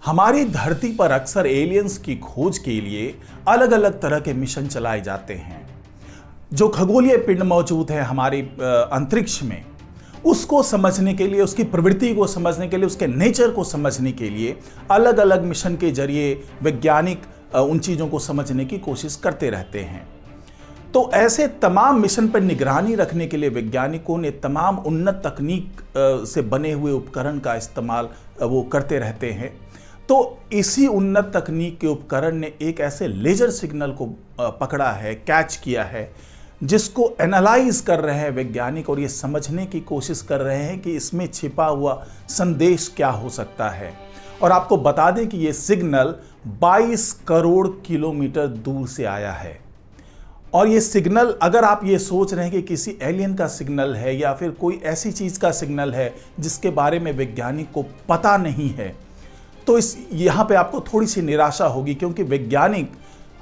हमारी धरती पर अक्सर एलियंस की खोज के लिए अलग अलग तरह के मिशन चलाए जाते हैं। जो खगोलीय पिंड मौजूद है हमारे अंतरिक्ष में, उसको समझने के लिए, उसकी प्रवृत्ति को समझने के लिए, उसके नेचर को समझने के लिए अलग अलग मिशन के जरिए वैज्ञानिक उन चीज़ों को समझने की कोशिश करते रहते हैं। तो ऐसे तमाम मिशन पर निगरानी रखने के लिए वैज्ञानिकों ने तमाम उन्नत तकनीक से बने हुए उपकरण का इस्तेमाल वो करते रहते हैं। तो इसी उन्नत तकनीक के उपकरण ने एक ऐसे लेजर सिग्नल को पकड़ा है, कैच किया है, जिसको एनालाइज कर रहे हैं वैज्ञानिक और ये समझने की कोशिश कर रहे हैं कि इसमें छिपा हुआ संदेश क्या हो सकता है। और आपको बता दें कि ये सिग्नल 22 करोड़ किलोमीटर दूर से आया है। और ये सिग्नल, अगर आप ये सोच रहे हैं कि किसी एलियन का सिग्नल है या फिर कोई ऐसी चीज़ का सिग्नल है जिसके बारे में वैज्ञानिक को पता नहीं है, तो यहाँ पे आपको थोड़ी सी निराशा होगी, क्योंकि वैज्ञानिक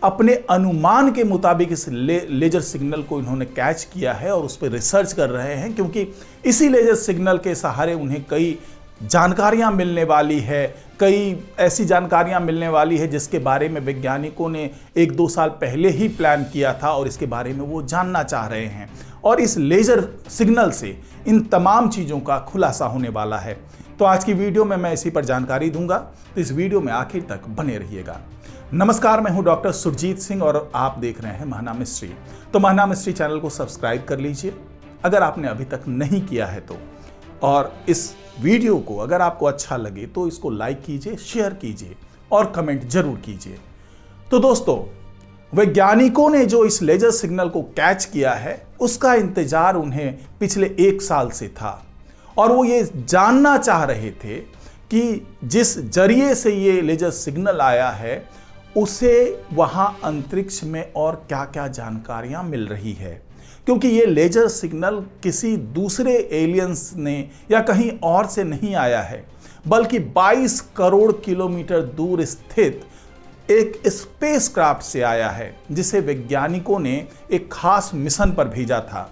अपने अनुमान के मुताबिक इस लेजर सिग्नल को इन्होंने कैच किया है और उस पर रिसर्च कर रहे हैं, क्योंकि इसी लेजर सिग्नल के सहारे उन्हें कई जानकारियां मिलने वाली है, कई ऐसी जानकारियां मिलने वाली है जिसके बारे में वैज्ञानिकों ने 1-2 साल पहले ही प्लान किया था और इसके बारे में वो जानना चाह रहे हैं। और इस लेजर सिग्नल से इन तमाम चीज़ों का खुलासा होने वाला है। तो आज की वीडियो में मैं इसी पर जानकारी दूंगा, तो इस वीडियो में आखिर तक बने रहिएगा। नमस्कार, मैं हूं डॉक्टर सुरजीत सिंह और आप देख रहे हैं महानाम मिस्ट्री। तो महानाम मिस्ट्री चैनल को सब्सक्राइब कर लीजिए अगर आपने अभी तक नहीं किया है तो, और इस वीडियो को अगर आपको अच्छा लगे तो इसको लाइक कीजिए, शेयर कीजिए और कमेंट जरूर कीजिए। तो दोस्तों, वैज्ञानिकों ने जो इस लेजर सिग्नल को कैच किया है उसका इंतजार उन्हें पिछले 1 साल से था, और वो ये जानना चाह रहे थे कि जिस जरिए से ये लेजर सिग्नल आया है उसे वहां अंतरिक्ष में और क्या क्या जानकारियां मिल रही है। क्योंकि ये लेजर सिग्नल किसी दूसरे एलियंस ने या कहीं और से नहीं आया है, बल्कि 22 करोड़ किलोमीटर दूर स्थित एक स्पेसक्राफ्ट से आया है, जिसे वैज्ञानिकों ने एक खास मिशन पर भेजा था।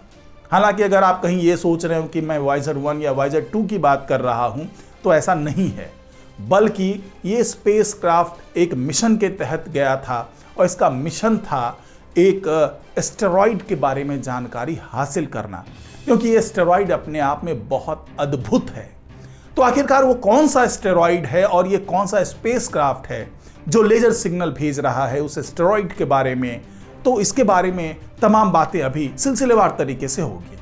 हालांकि अगर आप कहीं ये सोच रहे हो कि मैं वाइजर 1 या वाइजर 2 की बात कर रहा हूं, तो ऐसा नहीं है, बल्कि ये स्पेसक्राफ्ट एक मिशन के तहत गया था और इसका मिशन था एक एस्टेरॉयड के बारे में जानकारी हासिल करना, क्योंकि ये एस्टेरॉयड अपने आप में बहुत अद्भुत है। तो आखिरकार वो कौन सा एस्टेरॉयड है और ये कौन सा स्पेसक्राफ्ट है जो लेजर सिग्नल भेज रहा है उस एस्टेरॉयड के बारे में, तो इसके बारे में तमाम बातें अभी सिलसिलेवार तरीके से होगी।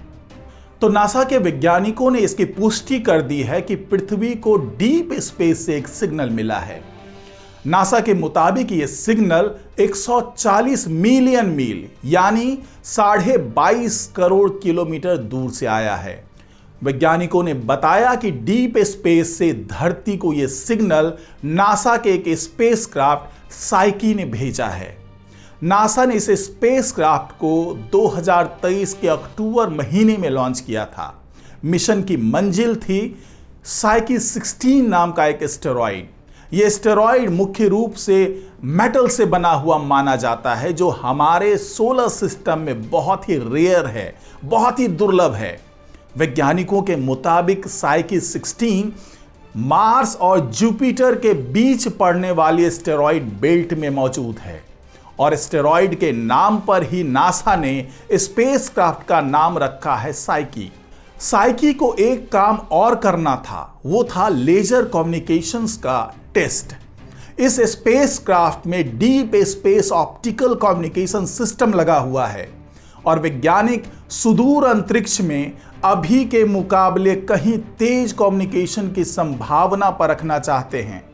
तो नासा के वैज्ञानिकों ने इसकी पुष्टि कर दी है कि पृथ्वी को डीप स्पेस से एक सिग्नल मिला है। नासा के मुताबिक ये सिग्नल 140 मिलियन मील यानी 22.5 करोड़ किलोमीटर दूर से आया है। वैज्ञानिकों ने बताया कि डीप स्पेस से धरती को यह सिग्नल नासा के एक स्पेसक्राफ्ट साइकी ने भेजा है। नासा ने इस स्पेसक्राफ्ट को 2023 के अक्टूबर महीने में लॉन्च किया था। मिशन की मंजिल थी साइकी 16 नाम का एक एस्टेरॉयड। यह एस्टेरॉयड मुख्य रूप से मेटल से बना हुआ माना जाता है, जो हमारे सोलर सिस्टम में बहुत ही रेयर है, बहुत ही दुर्लभ है। वैज्ञानिकों के मुताबिक साइकी 16 मार्स और जुपिटर के बीच पड़ने वाली एस्टेरॉयड बेल्ट में मौजूद है, और एस्टेरॉयड के नाम पर ही नासा ने स्पेसक्राफ्ट का नाम रखा है साइकी। साइकी को एक काम और करना था, वो था लेजर कम्युनिकेशंस का टेस्ट। इस स्पेसक्राफ्ट में deep space optical communication system लगा हुआ है, और वैज्ञानिक सुदूर अंतरिक्ष में अभी के मुकाबले कहीं तेज कम्युनिकेशन की संभावना परखना चाहते हैं।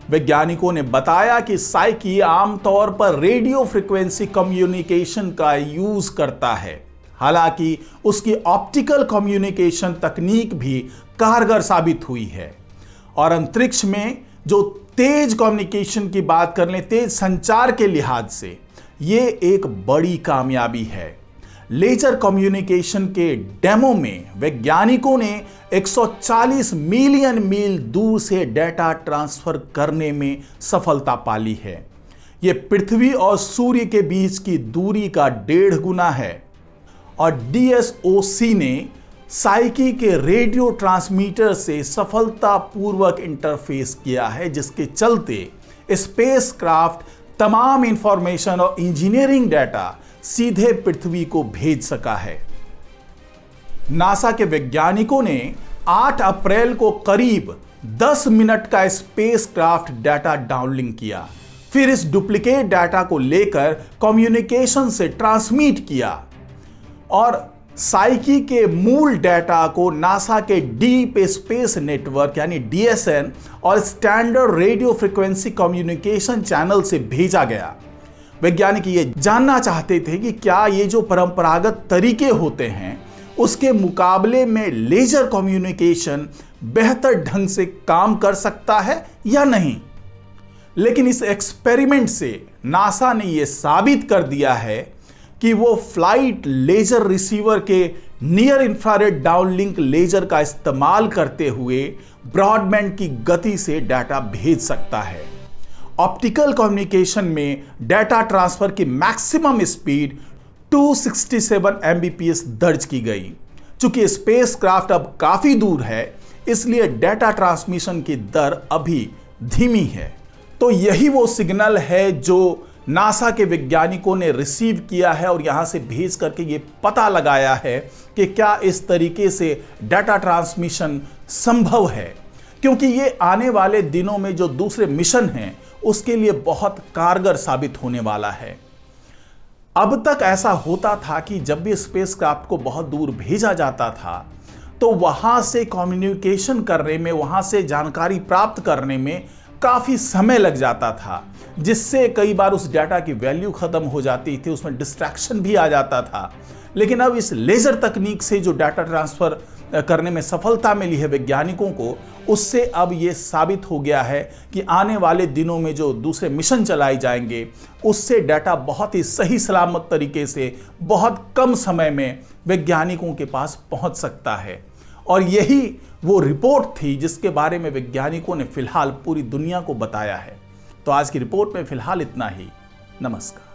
वैज्ञानिकों ने बताया कि साइकी आमतौर पर रेडियो फ्रीक्वेंसी कम्युनिकेशन का यूज करता है, हालांकि उसकी ऑप्टिकल कम्युनिकेशन तकनीक भी कारगर साबित हुई है। और अंतरिक्ष में जो तेज कम्युनिकेशन की बात कर लें, तेज संचार के लिहाज से ये एक बड़ी कामयाबी है। लेजर कम्युनिकेशन के डेमो में वैज्ञानिकों ने 140 मिलियन मील दूर से डेटा ट्रांसफर करने में सफलता पाली है। यह पृथ्वी और सूर्य के बीच की दूरी का 1.5 गुना है, और DSOC ने साइकी के रेडियो ट्रांसमीटर से सफलतापूर्वक इंटरफेस किया है, जिसके चलते स्पेसक्राफ्ट तमाम इंफॉर्मेशन और इंजीनियरिंग डाटा सीधे पृथ्वी को भेज सका है। नासा के वैज्ञानिकों ने 8 अप्रैल को करीब 10 मिनट का स्पेसक्राफ्ट डाटा डाउनलिंक किया, फिर इस डुप्लीकेट डाटा को लेकर कम्युनिकेशन से ट्रांसमिट किया और साइकी के मूल डाटा को नासा के डीप स्पेस नेटवर्क यानी डीएसएन और standard radio frequency communication channel से भेजा गया। वैज्ञानिक ये जानना चाहते थे कि क्या ये जो परंपरागत तरीके होते हैं उसके मुकाबले में लेजर कम्युनिकेशन बेहतर ढंग से काम कर सकता है या नहीं। लेकिन इस एक्सपेरिमेंट से नासा ने यह साबित कर दिया है कि वो फ्लाइट लेजर रिसीवर के नियर इंफ्रारेड डाउनलिंक लेजर का इस्तेमाल करते हुए ब्रॉडबैंड की गति से डाटा भेज सकता है। ऑप्टिकल कम्युनिकेशन में डाटा ट्रांसफर की मैक्सिमम स्पीड 267 Mbps दर्ज की गई। चूंकि स्पेसक्राफ्ट अब काफी दूर है, इसलिए डाटा ट्रांसमिशन की दर अभी धीमी है। तो यही वो सिग्नल है जो नासा के वैज्ञानिकों ने रिसीव किया है और यहां से भेज करके ये पता लगाया है कि क्या इस तरीके से डाटा ट्रांसमिशन संभव है, क्योंकि ये आने वाले दिनों में जो दूसरे मिशन हैं उसके लिए बहुत कारगर साबित होने वाला है। अब तक ऐसा होता था कि जब भी स्पेसक्राफ्ट को बहुत दूर भेजा जाता था तो वहां से कम्युनिकेशन करने में, वहां से जानकारी प्राप्त करने में काफी समय लग जाता था, जिससे कई बार उस डाटा की वैल्यू खत्म हो जाती थी, उसमें डिस्ट्रैक्शन भी आ जाता था। लेकिन अब इस लेजर तकनीक से जो डाटा ट्रांसफर करने में सफलता मिली है वैज्ञानिकों को, उससे अब ये साबित हो गया है कि आने वाले दिनों में जो दूसरे मिशन चलाए जाएंगे उससे डाटा बहुत ही सही सलामत तरीके से बहुत कम समय में वैज्ञानिकों के पास पहुंच सकता है। और यही वो रिपोर्ट थी जिसके बारे में वैज्ञानिकों ने फिलहाल पूरी दुनिया को बताया है। तो आज की रिपोर्ट में फिलहाल इतना ही। नमस्कार।